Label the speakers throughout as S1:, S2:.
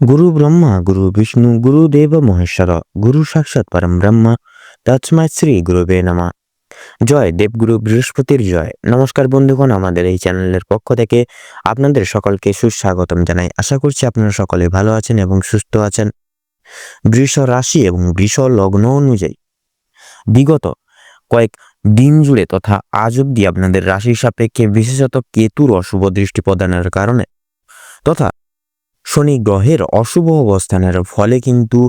S1: গুরু ব্রহ্মা গুরু বিষ্ণু গুরুদেব মহেশ্বর গুরু সাক্ষাৎ পরম ব্রহ্ম তস্মাৎ শ্রী গুরুবে নমঃ। জয় দেবগুরু বৃহস্পতির জয়। নমস্কার বন্ধুগণ, আমাদের এই চ্যানেলের পক্ষ থেকে আপনাদের সকলকে সুস্বাগতম জানাই। আশা করছি আপনারা সকলে ভালো আছেন এবং সুস্থ আছেন। বৃষ রাশি এবং বৃষ লগ্ন অনুযায়ী বিগত কয়েক দিন জুড়ে তথা আজ অব্দি আপনাদের রাশির সাপেক্ষে বিশেষত কেতুর অশুভ দৃষ্টি প্রদানের কারণে তথা শনি গ্রহের অশুভ অবস্থানের ফলে কিন্তু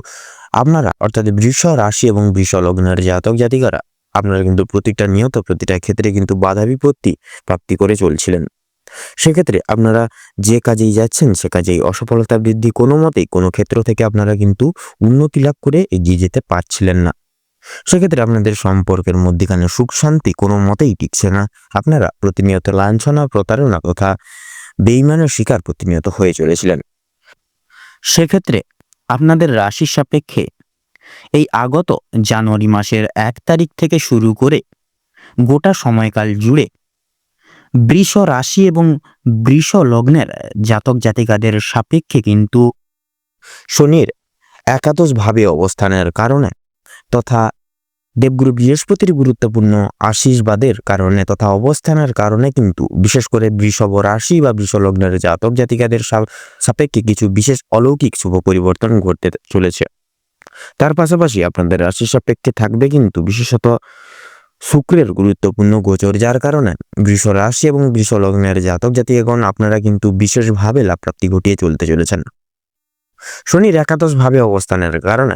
S1: আপনারা অর্থাৎ বৃষ রাশি এবং বৃষ লগ্নের জাতক জাতিকারা আপনারা কিন্তু প্রতিটা ক্ষেত্রে কিন্তু বাধা বিপত্তি প্রাপ্তি করে চলছিলেন। সেক্ষেত্রে আপনারা যে কাজেই যাচ্ছেন সে কাজেই অসফলতা বৃদ্ধি, কোনো মতেই কোনো ক্ষেত্র থেকে আপনারা কিন্তু উন্নতি লাভ করে এগিয়ে যেতে পারছিলেন না। সেক্ষেত্রে আপনাদের সম্পর্কের মধ্যখানে সুখ শান্তি কোনো মতেই টিকছে না। আপনারা প্রতিনিয়ত লাঞ্ছনা, প্রতারণা তথা বেইমানের শিকার প্রতিনিয়ত হয়ে চলেছিলেন। সেক্ষেত্রে আপনাদের রাশির সাপেক্ষে এই আগত জানুয়ারি মাসের 1 তারিখ থেকে শুরু করে গোটা সময়কাল জুড়ে বৃষ রাশি এবং বৃষ লগ্নের জাতক জাতিকাদের সাপেক্ষে কিন্তু শনির একাদশভাবে অবস্থানের কারণে তথা দেবগুরু বৃহস্পতির গুরুত্বপূর্ণ আশীর্বাদের কারণে তথা অবস্থানের কারণে কিন্তু বিশেষ করে বৃষভ রাশি বা বৃষ লগ্নের জাতক জাতিকাদের সাপেক্ষে কিছু বিশেষ অলৌকিক শুভ পরিবর্তন ঘটতে চলেছে। তার পাশাপাশি আপনাদের রাশির সাপেক্ষে থাকবে কিন্তু বিশেষত শুক্রের গুরুত্বপূর্ণ গোচর, যার কারণে বৃষ রাশি এবং বৃষ লগ্নের জাতক জাতিকাগণ আপনারা কিন্তু বিশেষভাবে লাভপ্রাপ্তি ঘটিয়ে চলতে চলেছেন। শনির একাদশভাবে অবস্থানের কারণে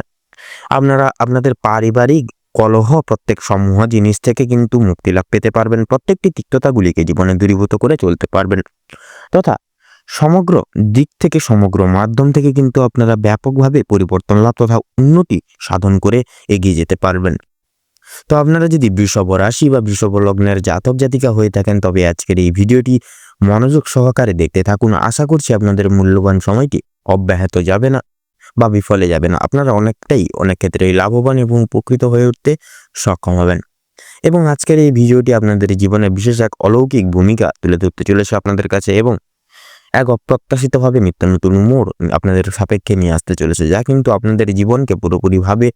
S1: আপনারা আপনাদের পারিবারিক কলহ প্রত্যেক সমূহ জিনিস থেকে কিন্তু মুক্তি লাভ পেতে পারবেন। প্রত্যেকটি তিক্ততাগুলিকে জীবনে দূরীভূত করে চলতে পারবেন তথা সমগ্র দিক থেকে সমগ্র মাধ্যম থেকে কিন্তু আপনারা ব্যাপকভাবে পরিবর্তন লাভ তথা উন্নতি সাধন করে এগিয়ে যেতে পারবেন। তো আপনারা যদি বৃষভ রাশি বা বৃষভ লগ্নের জাতক জাতিকা হয়ে থাকেন তবে আজকের এই ভিডিওটি মনোযোগ সহকারে দেখতে থাকুন। আশা করছি আপনাদের মূল্যবান সময়টি অব্যাহত যাবে না বা বিফলে যাবে না। আপনারা অনেক ক্ষেত্রেই লাভবান এবং উপকৃত হয়ে উঠতে সক্ষম হবেন এবং আজকের এই ভিডিওটি আপনাদের জীবনে বিশেষ এক অলৌকিক ভূমিকা তুলে ধরতে চলেছে আপনাদের কাছে এবং এক অপ্রত্যাশিতভাবে নিত্য নতুন মোড় আপনাদের সাপেক্ষে নিয়ে আসতে চলেছে, যা কিন্তু আপনাদের জীবনকে পুরোপুরিভাবে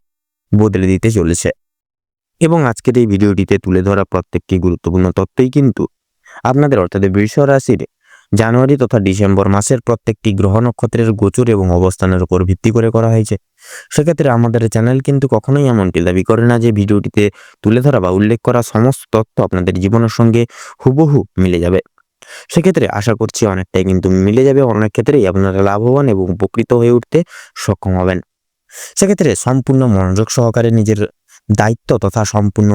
S1: বদলে দিতে চলেছে। এবং আজকের এই ভিডিওটিতে তুলে ধরা প্রত্যেকটি গুরুত্বপূর্ণ তথ্যই কিন্তু আপনাদের অর্থাৎ বৃষ রাশির জানুয়ারি তথা ডিসেম্বর মাসের প্রত্যেকটি গ্রহ নক্ষত্রের গোচর এবং অবস্থানের উপর ভিত্তি করে করা হয়েছে। সেক্ষেত্রে আমাদের চ্যানেল কিন্তু কখনোই এমনটি দাবি করে না যে ভিডিওটিতে তুলে ধরা বা উল্লেখ করা সমস্ত তথ্য আপনাদের জীবনের সঙ্গে হুবহু মিলে যাবে। সেক্ষেত্রে আশা করছি অনেকটাই কিন্তু মিলে যাবে, অনেক ক্ষেত্রেই আপনারা লাভবান এবং উপকৃত হয়ে উঠতে সক্ষম হবেন। সেক্ষেত্রে সম্পূর্ণ মনোযোগ সহকারে নিজের দায়িত্ব তথা সম্পূর্ণ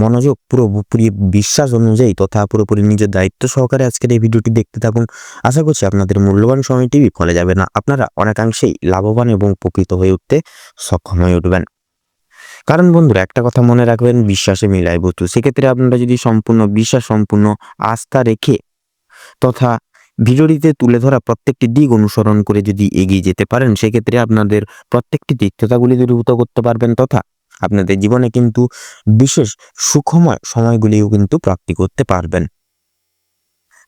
S1: মনোযোগ পুরোপুরি বিশ্বাস অনুযায়ী তথা পুরোপুরি নিজের দায়িত্ব সহকারে আজকের এই ভিডিওটি দেখতে থাকুন। আশা করছি আপনাদের মূল্যবান সময়টি বিফলে যাবে না, আপনারা অনেকাংশেই লাভবান এবং উপকৃত হয়ে উঠতে সক্ষম হয়ে উঠবেন। কারণ বন্ধুরা, একটা কথা মনে রাখবেন, বিশ্বাসে মিলায় বস্তু। সেক্ষেত্রে আপনারা যদি সম্পূর্ণ বিশ্বাস, সম্পূর্ণ আস্থা রেখে তথা ভিডিওটিতে তুলে ধরা প্রত্যেকটি দিক অনুসরণ করে যদি এগিয়ে যেতে পারেন, সেক্ষেত্রে আপনাদের প্রত্যেকটি তিক্ততাগুলি দূরীভূত করতে পারবেন তথা আপনাদের জীবনে কিন্তু বিশেষ সুখময় সময়গুলিও কিন্তু প্রাপ্তি করতে পারবেন।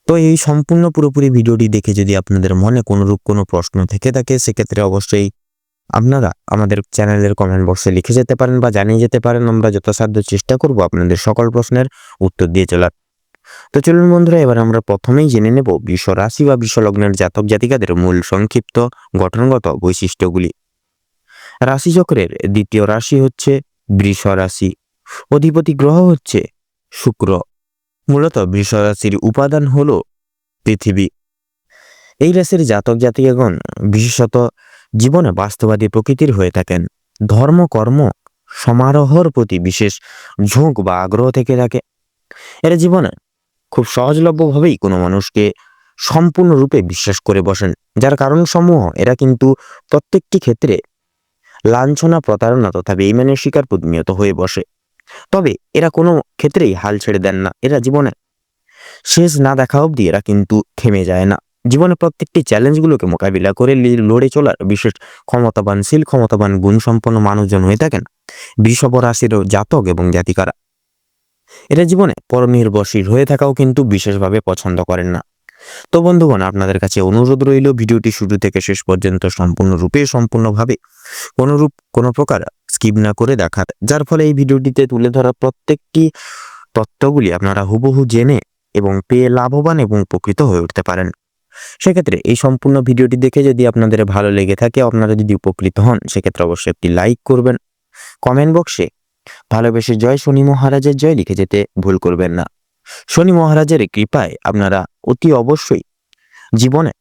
S1: তো এই সম্পূর্ণ পুরোপুরি ভিডিওটি দেখে যদি আপনাদের মনে কোনোরূপ কোনো প্রশ্ন থেকে থাকে, সেক্ষেত্রে অবশ্যই আপনারা আমাদের চ্যানেলের কমেন্ট বক্সে লিখে যেতে পারেন বা জানিয়ে যেতে পারেন। আমরা যথাসাধ্য চেষ্টা করব আপনাদের সকল প্রশ্নের উত্তর দিয়ে চলার। তো চলুন বন্ধুরা, এবার আমরা প্রথমেই জেনে নেব বৃষ রাশি বা বৃষ লগ্নের জাতক জাতিকাদের মূল সংক্ষিপ্ত গঠনগত বৈশিষ্ট্যগুলি। রাশিচক্রের দ্বিতীয় রাশি হচ্ছে বৃষ রাশি। অধিপতি গ্রহ হচ্ছে শুক্র। মূলত বৃষ রাশির উপাদান হলো পৃথিবী। এই রাশির জাতক জাতিকাগণ বিশেষত জীবনে বাস্তববাদী প্রকৃতির হয়ে থাকেন। ধর্ম, কর্ম, সমারোহর প্রতি বিশেষ ঝোঁক বা আগ্রহ থেকে থাকে। এরা জীবনে খুব সহজলভ্যভাবেই কোনো মানুষকে সম্পূর্ণরূপে বিশ্বাস করে বসেন, যার কারণ সমূহ এরা কিন্তু প্রত্যেকটি ক্ষেত্রে লাঞ্ছনা, প্রতারণা তথা বেইমানের শিকার প্রতিনিয়ত হয়ে বসে। তবে এরা কোনো ক্ষেত্রেই হাল ছেড়ে দেন না। এরা জীবনে শেষ না দেখা অবধি এরা কিন্তু থেমে যায় না। জীবনে প্রত্যেকটি চ্যালেঞ্জগুলোকে মোকাবিলা করে লড়ে চলার বিশেষ ক্ষমতাবান গুণসম্পন্ন মানুষজন হয়ে থাকেন বৃষভ রাশির জাতক এবং জাতিকারা। এরা জীবনে পরনির্ভরশীল হয়ে থাকাও কিন্তু বিশেষভাবে পছন্দ করেন না। তো বন্ধুগণ, আপনাদের কাছে অনুরোধ রইল ভিডিওটি শুরু থেকে শেষ পর্যন্ত সম্পূর্ণভাবে কোনো প্রকার স্কিপ না করে দেখার, যার ফলে এই ভিডিওটিতে তুলে ধরা প্রত্যেকটি তথ্যগুলি আপনারা হুবহু জেনে এবং পেয়ে লাভবান এবং উপকৃত হয়ে উঠতে পারেন। সেক্ষেত্রে এই সম্পূর্ণ ভিডিওটি দেখে যদি আপনাদের ভালো লেগে থাকে, আপনারা যদি উপকৃত হন, সেক্ষেত্রে অবশ্যই একটি লাইক করবেন। কমেন্ট বক্সে ভালোবেসে জয় শনি মহারাজের জয় লিখে যেতে ভুল করবেন না। শনি মহারাজের কৃপায় আপনারা অতি অবশ্যই জীবনে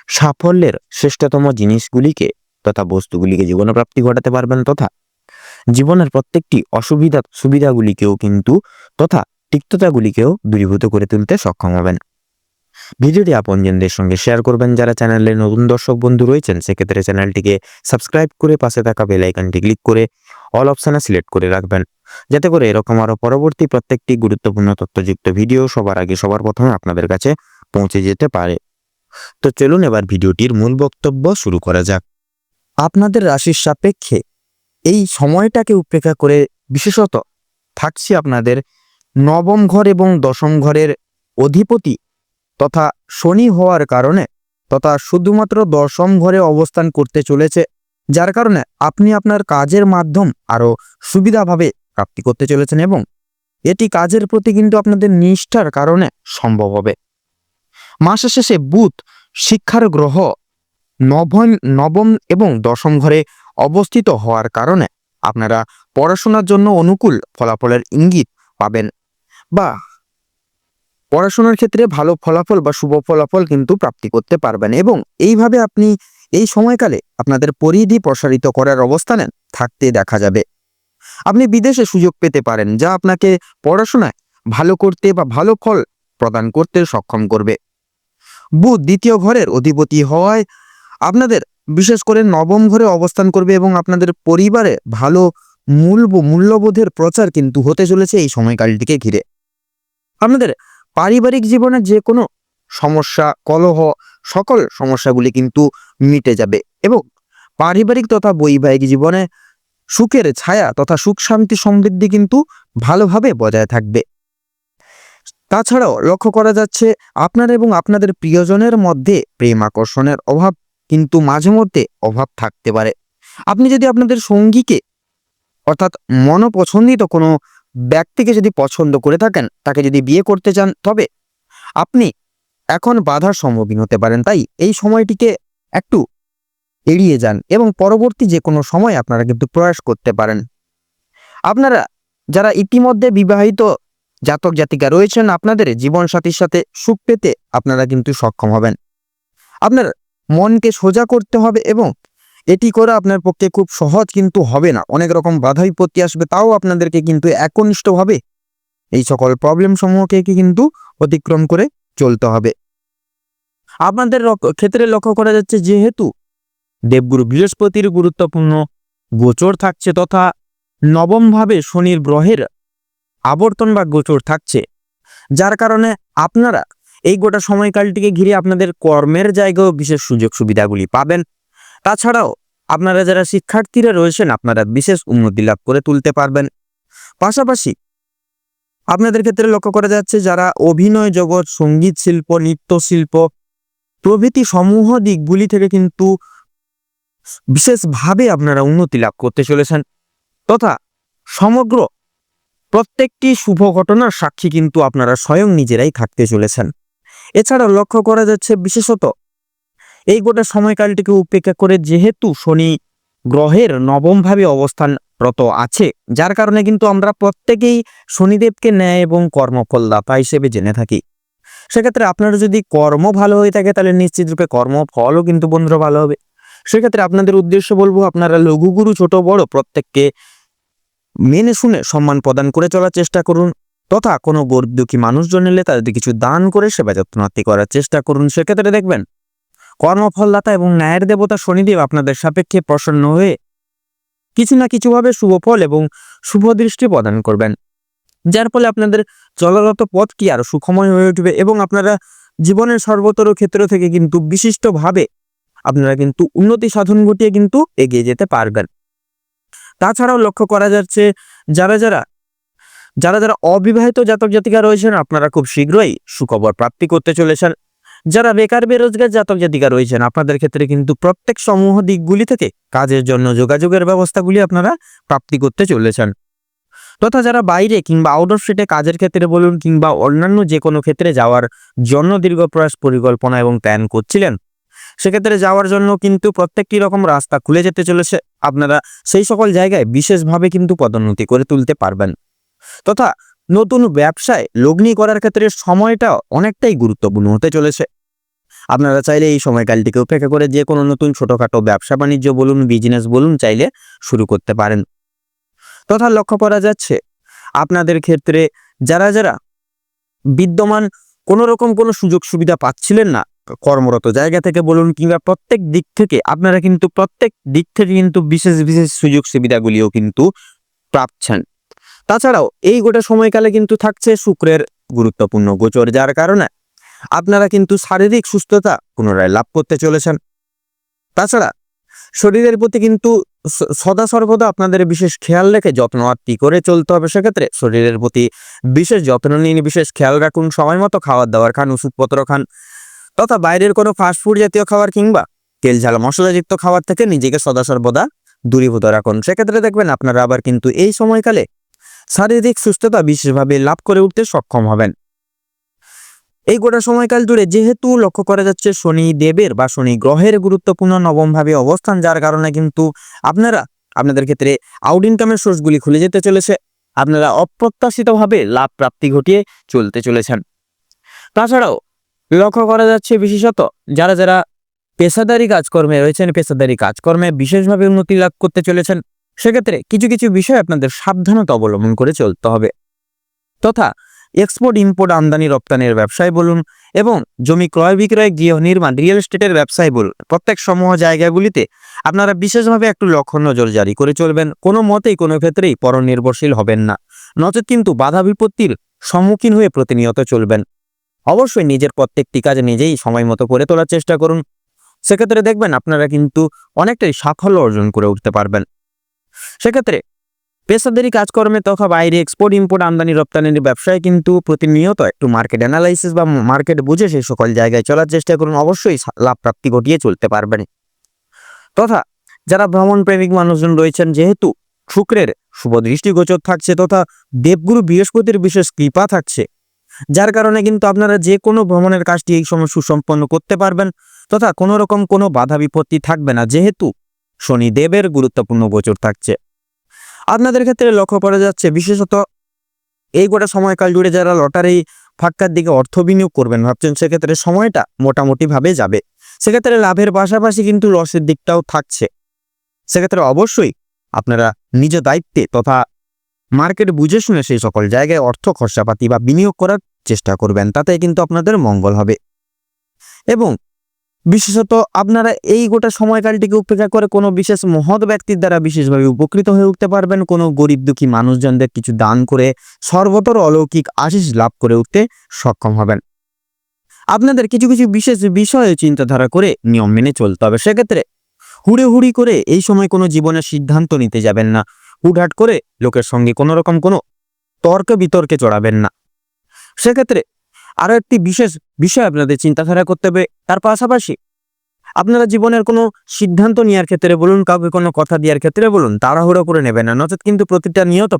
S1: সাফল্যের শ্রেষ্ঠতম জিনিসগুলিকে তথা বস্তুগুলিকে জীবনে প্রাপ্তি ঘটাতে পারবেন, তথা জীবনের প্রত্যেকটি সুবিধাগুলিকেও কিন্তু তথা তিক্ততাগুলিকেও দূরীভূত করে তুলতে সক্ষম হবেন। ভিডিওটি আপনজনদের সঙ্গে শেয়ার করবেন। যারা চ্যানেলে নতুন দর্শক বন্ধু রয়েছেন, সেক্ষেত্রে চ্যানেলটিকে সাবস্ক্রাইব করে পাশে থাকা বেল আইকনটি ক্লিক করে অল অপশানে সিলেক্ট করে রাখবেন, যাতে করে এরকম আরও পরবর্তী প্রত্যেকটি গুরুত্বপূর্ণ তথ্যযুক্ত ভিডিও সবার আগে সবার প্রথমে আপনাদের কাছে পৌঁছে যেতে পারে। তো চলুন এবার ভিডিওটির মূল বক্তব্য শুরু করা যাক। আপনাদের রাশির সাপেক্ষে এই সময়টাকে উপেক্ষা করে বিশেষত থাকছে আপনাদের নবম ঘর এবং দশম ঘরের অধিপতি তথা শনি হওয়ার কারণে, তথা শুধুমাত্র দশম ঘরে অবস্থান করতে চলেছে, যার কারণে আপনি আপনার কাজের মাধ্যম আরও সুবিধাভাবে প্রাপ্তি করতে চলেছেন এবং এটি কাজের প্রতি কিন্তু আপনাদের নিষ্ঠার কারণে সম্ভব হবে। মাসের শেষে বুধ শিক্ষার গ্রহ নবম এবং দশম ঘরে অবস্থিত হওয়ার কারণে আপনারা পড়াশোনার জন্য অনুকূল ফলাফলের ইঙ্গিত পাবেন, বা পড়াশোনার ক্ষেত্রে ভালো ফলাফল বা শুভ ফলাফল কিন্তু প্রাপ্তি করতে পারবেন এবং এইভাবে আপনি এই সময়কালে আপনাদের পরিধি প্রসারিত করার অবস্থানে থাকতে দেখা যাবে। আপনি বিদেশে সুযোগ পেতে পারেন, যা আপনাকে পড়াশোনায় ভালো করতে বা ভালো ফল প্রদান করতে সক্ষম করবে। বুধ দ্বিতীয় ঘরের অধিপতি হওয়ায় আপনাদের বিশেষ করে নবম ঘরে অবস্থান করবে এবং আপনাদের পরিবারে ভালো মূল্যবোধের প্রচার কিন্তু হতে চলেছে এই সময়কালটিকে ঘিরে। আপনাদের পারিবারিক জীবনে যে কোনো সমস্যা, কলহ, সকল সমস্যাগুলি কিন্তু মিটে যাবে এবং পারিবারিক তথা বৈবাহিক জীবনে সুখের ছায়া তথা সুখ শান্তি সমৃদ্ধি কিন্তু ভালোভাবে বজায় থাকবে। তাছাড়াও লক্ষ্য করা যাচ্ছে আপনার এবং আপনাদের প্রিয়জনের মধ্যে প্রেম আকর্ষণের অভাব কিন্তু মাঝে মধ্যে অভাব থাকতে পারে। আপনি যদি আপনাদের সঙ্গীকে অর্থাৎ মনোপছন্দিত কোনো ব্যক্তিকে যদি পছন্দ করে থাকেন, তাকে যদি বিয়ে করতে চান, তবে আপনি এখন বাধার সম্মুখীন হতে পারেন। তাই এই সময়টিকে একটু এড়িয়ে যান এবং পরবর্তী যে কোনো সময় আপনারা কিন্তু প্রয়াস করতে পারেন। আপনারা যারা ইতিমধ্যে বিবাহিত জাতক জাতিকা রয়েছেন, আপনাদের জীবনসাথীর সাথে সুখ পেতে আপনারা কিন্তু সক্ষম হবেন। আপনার মনকে সোজা করতে হবে এবং এটি করা আপনার পক্ষে খুব সহজ কিন্তু হবে না, অনেক রকম বাধা বিপত্তি আসবে, তাও আপনাদেরকে কিন্তু একনিষ্ঠভাবে এই সকল প্রবলেম সমূহকে কিন্তু অতিক্রম করে চলতে হবে। আপনাদের ক্ষেত্রে লক্ষ্য করা যাচ্ছে যেহেতু দেবগুরু বৃহস্পতির গুরুত্বপূর্ণ গোচর থাকছে তথা নবমভাবে শনির গ্রহের আবর্তন বা গোচর থাকছে, যার কারণে আপনারা এই গোটা সময়কালটিকে ঘিরে আপনাদের কর্মের জায়গাও বিশেষ সুযোগ সুবিধাগুলি পাবেন। তাছাড়াও আপনারা যারা শিক্ষার্থীরা রয়েছেন, আপনারা বিশেষ উন্নতি লাভ করে তুলতে পারবেন। পাশাপাশি আপনাদের ক্ষেত্রে লক্ষ্য করা যাচ্ছে যারা অভিনয় জগৎ, সঙ্গীত শিল্প, নৃত্যশিল্প প্রভৃতি সমূহ দিকগুলি থেকে কিন্তু বিশেষভাবে আপনারা উন্নতি লাভ করতে চলেছেন, তথা সমগ্র প্রত্যেকটি শুভ ঘটনার সাক্ষী কিন্তু আপনারা স্বয়ং নিজেরাই থাকতে চলেছেন। এছাড়া লক্ষ্য করা যাচ্ছে বিশেষত এই গোটা সময়কালটিকে উপেক্ষা করে যেহেতু শনি গ্রহের নবমভাবে অবস্থানরত আছে, যার কারণে কিন্তু আমরা প্রত্যেকেই শনিদেবকে ন্যায় এবং কর্মফলদাতা হিসেবে জেনে থাকি। সেক্ষেত্রে আপনারা যদি কর্ম ভালো হয়ে থাকে, তাহলে নিশ্চিত রূপে কর্মফলও কিন্তু বন্ধুরা ভালো হবে। সেক্ষেত্রে আপনাদের উদ্দেশ্য বলবো, আপনারা লঘুগুরু ছোট বড় প্রত্যেককে মেনে শুনে সম্মান প্রদান করে চলার চেষ্টা করুন, তথা কোনো গরিব দুঃখী মানুষজন এলে তাদের কিছু দান করে সেবা যত্নার্থী করার চেষ্টা করুন। সেক্ষেত্রে দেখবেন কর্মফলদাতা এবং ন্যায়ের দেবতা শনিদেব আপনাদের সাপেক্ষে প্রসন্ন হয়ে কিছু না কিছুভাবে শুভ ফল এবং শুভ দৃষ্টি প্রদান করবেন, যার ফলে আপনাদের চলাগত পথটি আরো সুখময় হয়ে উঠবে এবং আপনারা জীবনের সর্বতর ক্ষেত্র থেকে কিন্তু বিশিষ্টভাবে আপনারা কিন্তু উন্নতি সাধন ঘটিয়ে কিন্তু এগিয়ে যেতে পারবেন। তাছাড়াও লক্ষ্য করা যাচ্ছে যারা যারা অবিবাহিত জাতক জাতিকা রয়েছেন, আপনারা খুব শীঘ্রই সুখবর প্রাপ্তি করতে চলেছেন। যারা বেকার বেরোজগার জাতক জাতিকা রয়েছেন আপনাদের ক্ষেত্রে কিন্তু প্রত্যেক সমূহ দিকগুলি থেকে কাজের জন্য যোগাযোগের ব্যবস্থাগুলি আপনারা প্রাপ্তি করতে চলেছেন। তথা যারা বাইরে কিংবা আউটডোর স্টেটে কাজের ক্ষেত্রে বলুন কিংবা অন্যান্য যে কোনো ক্ষেত্রে যাওয়ার জন্য দীর্ঘ প্রয়াস পরিকল্পনা এবং প্ল্যান করছিলেন, সেক্ষেত্রে যাওয়ার জন্য কিন্তু প্রত্যেকটি রকম রাস্তা খুলে যেতে চলেছে। আপনারা সেই সকল জায়গায় বিশেষভাবে কিন্তু পদোন্নতি করে তুলতে পারবেন। তথা নতুন ব্যবসায় লগ্নি করার ক্ষেত্রে সময়টা অনেকটাই গুরুত্বপূর্ণ হতে চলেছে। আপনারা চাইলে এই সময়কালটিকে উপেক্ষা করে যে কোনো নতুন ছোটখাটো ব্যবসা বাণিজ্য বলুন, বিজনেস বলুন, চাইলে শুরু করতে পারেন। তথা লক্ষ্য করা যাচ্ছে আপনাদের ক্ষেত্রে যারা যারা বিদ্যমান কোনো রকম কোনো সুযোগ সুবিধা পাচ্ছিলেন না কর্মরত জায়গা থেকে বলুন কিংবা প্রত্যেক দিক থেকে, আপনারা কিন্তু প্রত্যেক দিক থেকে কিন্তু বিশেষ বিশেষ সুযোগ সুবিধাগুলিও কিন্তু পাচ্ছেন। তাছাড়াও এই গোটা সময়কালে কিন্তু থাকছে শুক্রের গুরুত্বপূর্ণ গোচর, যার কারণে আপনারা কিন্তু শারীরিক সুস্থতা পুনরায় লাভ করতে চলেছেন। তাছাড়া শরীরের প্রতি কিন্তু সদা সর্বদা আপনাদের বিশেষ খেয়াল রেখে যত্ন আত্মি করে চলতে হবে। সেক্ষেত্রে শরীরের প্রতি বিশেষ যত্ন নিন, বিশেষ খেয়াল রাখুন, সময় মতো খাবার দাবার খান, ওষুধপত্র খান, তথা বাইরের কোনো ফাস্টফুড জাতীয় খাবার কিংবা তেল ঝাল মশলাযুক্ত খাবার থেকে নিজেকে সদা সর্বদা দূরীভূত রাখুন। সেক্ষেত্রে দেখবেন আপনারা আবার কিন্তু এই সময়কালে শারীরিক সুস্থতা বিশেষভাবে লাভ করে উঠতে সক্ষম হবেন। এই গোটা সময়কাল জুড়ে যেহেতু লক্ষ্য করা যাচ্ছে শনি দেবের বা শনি গ্রহের গুরুত্বপূর্ণ নবমভাবে অবস্থান, যার কারণে কিন্তু আপনাদের ক্ষেত্রে আউট ইনকামের সোর্সগুলি খুলে যেতে চলেছে। আপনারা অপ্রত্যাশিতভাবে লাভ প্রাপ্তি ঘটিয়ে চলতে চলেছেন। তাছাড়াও লক্ষ্য করা যাচ্ছে বিশেষত যারা যারা পেশাদারি কাজকর্মে রয়েছেন, পেশাদারি কাজকর্মে বিশেষভাবে উন্নতি লাভ করতে চলেছেন। সেক্ষেত্রে কিছু কিছু বিষয় আপনাদের সাবধানতা অবলম্বন করে চলতে হবে। তথা এক্সপোর্ট ইম্পোর্ট আমদানি রপ্তানির ব্যবসায় বলুন এবং জমি ক্রয় বিক্রয়, গৃহ নির্মাণ, রিয়েল এস্টেটের ব্যবসায় বলুন, প্রত্যেক সমূহ জায়গাগুলিতে আপনারা বিশেষভাবে একটু লক্ষ্য নজর জারি করে চলবেন। কোনো মতেই কোনো ক্ষেত্রেই পরনির্ভরশীল হবেন না, নচেত কিন্তু বাধা বিপত্তির সম্মুখীন হয়ে প্রতিনিয়ত চলবেন। অবশ্যই নিজের প্রত্যেকটি কাজ নিজেই সময় মতো করে তোলার চেষ্টা করুন। সেক্ষেত্রে দেখবেন আপনারা কিন্তু অনেকটাই সাফল্য অর্জন করে উঠতে পারবেন। সেক্ষেত্রে পেশাদারি কাজকর্মে তথা বাইরে এক্সপোর্ট ইম্পোর্ট আমদানি রপ্তানির ব্যবসায় কিন্তু প্রতিনিয়ত একটু মার্কেট অ্যানালাইসিস বা মার্কেট বুঝে সেই সকল জায়গায় চলার চেষ্টা করুন। অবশ্যই লাভ প্রাপ্তি ঘটিয়ে চলতে পারবেন। তথা যারা ভ্রমণ প্রেমিক মানুষজন রয়েছেন, যেহেতু শুক্রের শুভ দৃষ্টিগোচর থাকছে তথা দেবগুরু বৃহস্পতির বিশেষ কৃপা থাকছে, যার কারণে কিন্তু আপনারা যে কোনো ভ্রমণের কাজটি এই সময় সুসম্পন্ন করতে পারবেন। তথা কোনো রকম কোনো বাধা বিপত্তি থাকবে না, যেহেতু শনি দেবের গুরুত্বপূর্ণ গোচর থাকছে। আপনাদের ক্ষেত্রে লক্ষ্য করা যাচ্ছে বিশেষত এই গোটা সময়কাল জুড়ে যারা লটারি ফাক্কার দিকে অর্থ বিনিয়োগ করবেন ভাবছেন, সেক্ষেত্রে সময়টা মোটামুটি ভাবে যাবে। সেক্ষেত্রে লাভের পাশাপাশি কিন্তু লসের দিকটাও থাকছে। সেক্ষেত্রে অবশ্যই আপনারা নিজ দায়িত্বে তথা মার্কেট বুঝে শুনে সেই সকল জায়গায় অর্থ খরচাপাতি বা বিনিয়োগ করার চেষ্টা করবেন, তাতে কিন্তু আপনাদের মঙ্গল হবে। এবং বিশেষত আপনারা এই গোটা সময়কালটিকে উপেক্ষা করে কোনো বিশেষ মহৎ ব্যক্তির দ্বারা বিশেষভাবে উপকৃত হয়ে উঠতে পারবেন। কোনো গরিব দুঃখী মানুষজনদের কিছু দান করে সর্বতর অলৌকিক আশিস লাভ করে উঠতে সক্ষম হবেন। আপনাদের কিছু কিছু বিশেষ বিষয়ে চিন্তাধারা করে নিয়ম মেনে চলতে হবে। সেক্ষেত্রে হুড়ি করে এই সময় কোনো জীবনের সিদ্ধান্ত নিতে যাবেন না। হুটহাট করে লোকের সঙ্গে কোনো রকম কোনো তর্ক বিতর্কে জড়াবেন না। সেক্ষেত্রে আরো একটি বিশেষ বিষয় আপনাদের চিন্তাধারা করতে হবে। তার পাশাপাশি আপনারা জীবনের কোনো সিদ্ধান্ত নেওয়ার ক্ষেত্রে বলুন, কাউকে কোনো কথা দেওয়ার ক্ষেত্রে বলুন, তাড়াহুড়ো করে নেবেন না, নচেত কিন্তু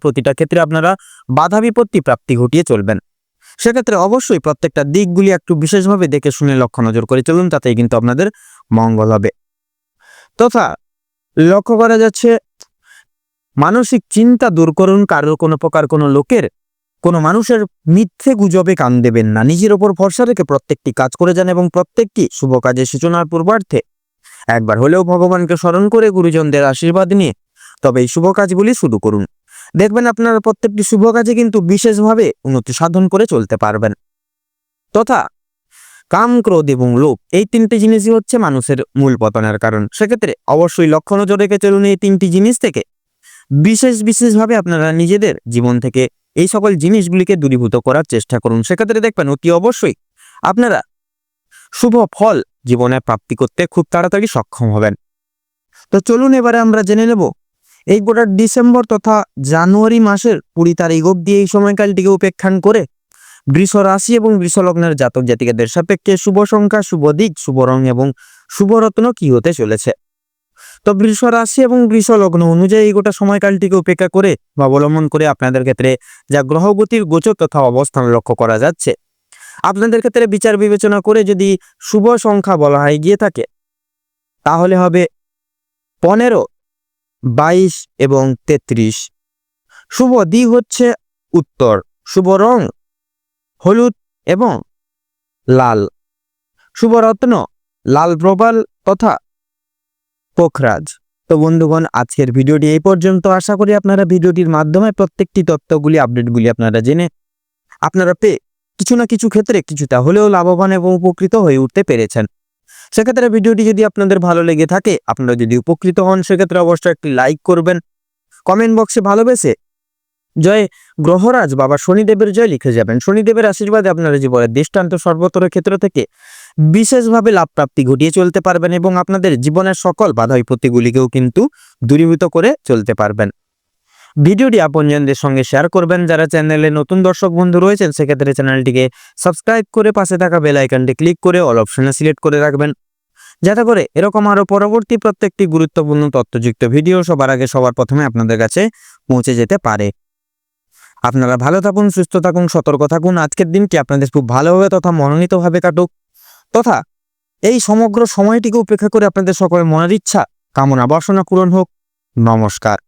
S1: প্রতিটা ক্ষেত্রে আপনারা বাধা বিপত্তি প্রাপ্তি ঘটিয়ে চলবেন। সেক্ষেত্রে অবশ্যই প্রত্যেকটা দিকগুলি একটু বিশেষভাবে দেখে শুনে লক্ষ্য নজর করে চলুন, তাতেই কিন্তু আপনাদের মঙ্গল হবে। তথা লক্ষ্য করা যাচ্ছে মানসিক চিন্তা দূর করুন। কারোর কোনো প্রকার কোনো লোকের কোনো মানুষের মিথ্যে গুজবে কান দেবেন না। নিজের ওপর ভরসা রেখে প্রত্যেকটি কাজ করে যান এবং প্রত্যেকটি শুভ কাজের সূচনার পূর্বার্থে একবার হলেও ভগবানকে স্মরণ করে গুরুজনদের আশীর্বাদ নিয়ে তবে এই শুভ কাজগুলি শুরু করুন। দেখবেন আপনারা প্রত্যেকটি শুভ কাজে কিন্তু বিশেষভাবে উন্নতি সাধন করে চলতে পারবেন। তথা কাম, ক্রোধ এবং লোভ, এই তিনটি জিনিসই হচ্ছে মানুষের মূল পতনের কারণ। সেক্ষেত্রে অবশ্যই লক্ষ্য নজর রেখে চলুন এই তিনটি জিনিস থেকে। বিশেষভাবে আপনারা নিজেদের জীবন থেকে এই সকল জিনিসগুলিকে দূরীভূত করার চেষ্টা করুন। সেক্ষেত্রে দেখবেন অতি অবশ্যই আপনারা শুভ ফল জীবনে প্রাপ্তি করতে খুব তাড়াতাড়ি সক্ষম হবেন। তো চলুন এবারে আমরা জেনে নেব এই গোটা ডিসেম্বর তথা জানুয়ারি মাসের 20 তারিখ অবধি এই সময়কালটিকে উপেক্ষা করে বৃষ রাশি এবং বৃষ লগ্নের জাতক জাতিকাদের সাপেক্ষে শুভ সংখ্যা, শুভ দিক, শুভ রং এবং শুভ রত্ন কি হতে চলেছে। তো বৃষ রাশি এবং বৃষ লগ্ন অনুযায়ী গোটা সময়কালটিকে উপেক্ষা করে বা অবলম্বন করে আপনাদের ক্ষেত্রে যা গ্রহগতির গোচর তথা অবস্থান লক্ষ্য করা যাচ্ছে, আপনাদের ক্ষেত্রে বিচার বিবেচনা করে যদি শুভ সংখ্যা বলা হয় গিয়ে থাকে তাহলে হবে 15, 22 এবং 33। শুভ দিক হচ্ছে উত্তর, শুভ রং হলুদ এবং লাল, শুভ রত্ন লাল প্রবাল তথা পোখরাজ। তো বন্ধুগণ, আজকের ভিডিওটি এই পর্যন্ত। আশা করি আপনারা ভিডিওটির মাধ্যমে প্রত্যেকটি তথ্যগুলি, আপডেটগুলি আপনারা জেনে আপনারা পেয়ে কিছু না কিছু ক্ষেত্রে কিছুটা হলেও লাভবান এবং উপকৃত হয়ে উঠতে পেরেছেন। সেক্ষেত্রে ভিডিওটি যদি আপনাদের ভালো লেগে থাকে, আপনারা যদি উপকৃত হন, সেক্ষেত্রে অবশ্যই একটি লাইক করবেন, কমেন্ট বক্সে ভালোবেসে জয় গ্রহরাজ বাবা শনিদেবের জয় লিখে যাবেন। শনিদেবের আশীর্বাদে আপনারা জীবনের দৃষ্টান্ত সর্বত্র ক্ষেত্র থেকে বিশেষভাবে লাভ প্রাপ্তি ঘটিয়ে চলতে পারবেন এবং আপনাদের জীবনের সকল বাধা বিপত্তিগুলিকেও কিন্তু দূরীভূত করে চলতে পারবেন। ভিডিওটি আপনজনদের সঙ্গে শেয়ার করবেন। যারা চ্যানেলে নতুন দর্শক বন্ধু রয়েছেন, সেক্ষেত্রে চ্যানেলটিকে সাবস্ক্রাইব করে পাশে থাকা বেল আইকনটি ক্লিক করে অল অপশনে সিলেক্ট করে রাখবেন, যাতে করে এরকম আরও পরবর্তী প্রত্যেকটি গুরুত্বপূর্ণ তথ্যযুক্ত ভিডিও সবার আগে সবার প্রথমে আপনাদের কাছে পৌঁছে যেতে পারে। আপনারা ভালো থাকুন, সুস্থ থাকুন, সতর্ক থাকুন। আজকের দিনটি আপনাদের খুব ভালোভাবে তথা মনোনীতভাবে কাটুক, তথা এই সমগ্র সময়টিকে উপেক্ষা করে আপনাদের সকলের মনের ইচ্ছা কামনা বাসনা পূরণ হোক। নমস্কার।